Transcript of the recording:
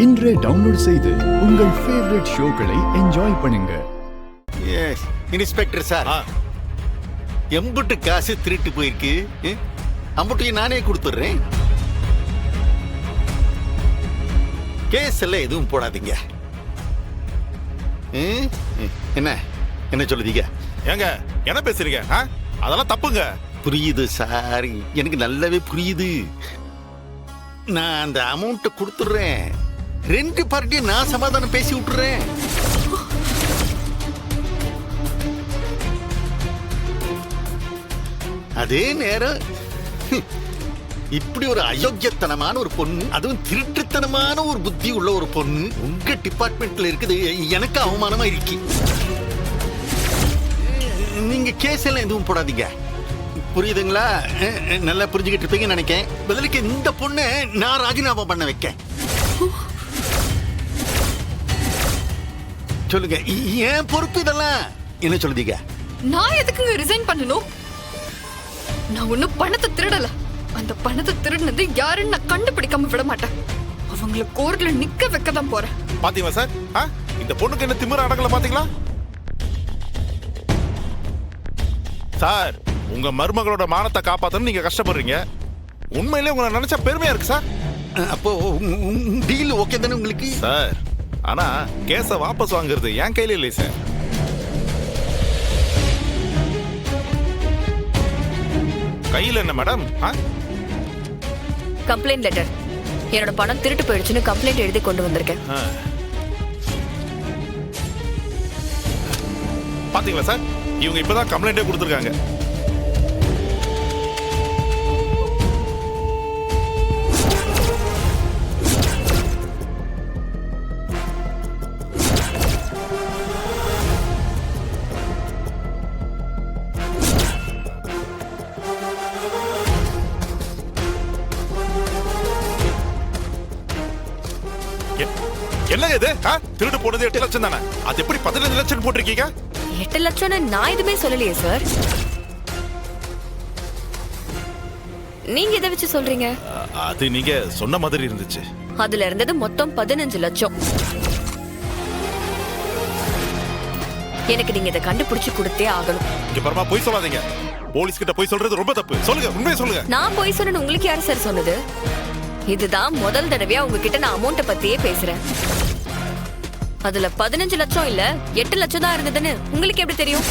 இன்றே டவுன்லோட் செய்து உங்கள் ஃபேவரட் ஷோக்களை என்ஜாய் பண்ணுங்க. இன்ஸ்பெக்டர் சார், எம்புட்டு காசு திருட்டு போயிருக்கு, அம்புட்டையும் நானே கொடுத்துட்றேன். கேஸ் எல்லாம் எதுவும் போடாதீங்க. என்ன என்ன சொல்லுதீங்க? ஏங்க என்ன பேசுறீங்க? அதெல்லாம் தப்புங்க. புரியுது சார், எனக்கு நல்லாவே புரியுது. நான் அந்த அமௌண்ட்டை கொடுத்துட்றேன். ரெண்டு பார்ட்டியும் நான் சமாதானம் பேசி விட்டுறேன். அதே நேரம் இப்படி ஒரு அயோக்கியத்தனமான ஒரு பொண்ணு, அதுவும் திருட்டுத்தனமான ஒரு புத்தி உள்ள ஒரு பொண்ணு உங்க டிபார்ட்மெண்ட்ல இருக்குது, எனக்கு அவமானமா இருக்கு. நீங்க கேஸ் எல்லாம் எதுவும் போடாதீங்க, புரியுதுங்களா? நல்லா புரிஞ்சுக்கிட்டு இருப்பீங்கன்னு நினைக்கிறேன். பதிலுக்கு இந்த பொண்ணை நான் ராஜினாமா பண்ண வைக்க சொல்லுங்க. ஏன் பொறுப்பு இதெல்லாம்? என்ன சொல்லுதீங்க? நான் எதுக்குங்க ரிசைன் பண்ணணும்? நான் ஒன்னும் பணத்தை திருடல. அந்த பணத்தை திருடினது யாருன்னு நான் கண்டுபிடிக்காம விட மாட்டேன். அவங்கள கோர்ட்ல நிக்க வைக்க தான் போறேன். பாத்தீங்களா சார், இந்த பொண்ணுக்கு என்ன திமிர அடங்கல பாத்தீங்களா சார்? உங்க மருமகளோட மானத்தை காப்பாத்தணும் நீங்க கஷ்டப்படுறீங்க. உண்மையிலே உங்களை நினைச்சா பெருமையா இருக்கு சார். அப்போ டீல் ஓகே தானே உங்களுக்கு சார்? ஆனா கேஸ வாபஸ் வாங்குறது என் கையில இல்லை சார். கையில என்ன மேடம்? Complaint letter. என்னோட பணம் திருட்டு போயிடுச்சுன்னு கம்ப்ளைண்ட் எழுதி கொண்டு வந்திருக்கேன். பாத்தீங்களா சார், இவங்க இப்பதான் கம்ப்ளைண்டே கொடுத்திருக்காங்க. என்ன இது? திருடு போனது 8 லட்சம் தானே, அது எப்படி 15 லட்சம் போட்டிருக்கீங்க? 8 லட்சம்னு நான் எதுவுமே சொல்லலையே சார். நீங்க எதை வச்சு சொல்றீங்க? அது நீங்க சொன்ன மாதிரி இருந்துச்சு. அதுல இருந்தது மொத்தம் 15 லட்சம். எனக்கு நீங்க இதை கண்டுபிடிச்சு கொடுத்தே ஆகணும். இங்க பரமா போய் சொல்லாதீங்க. போலீஸ் கிட்ட போய் சொல்றது ரொம்ப தப்பு. சொல்லுங்க, உண்மையை சொல்லுங்க. நான் போய் சொன்னேன்னு உங்களுக்கு யாரு சார் சொன்னது? இதுதான் முதல் தடவையா உங்ககிட்ட நான் அமௌண்ட்டை பத்தியே பேசுறேன். அதுல 15 லட்சம் இல்ல 8 லட்சம் தான் இருந்ததுன்னு உங்களுக்கு எப்படி தெரியும்?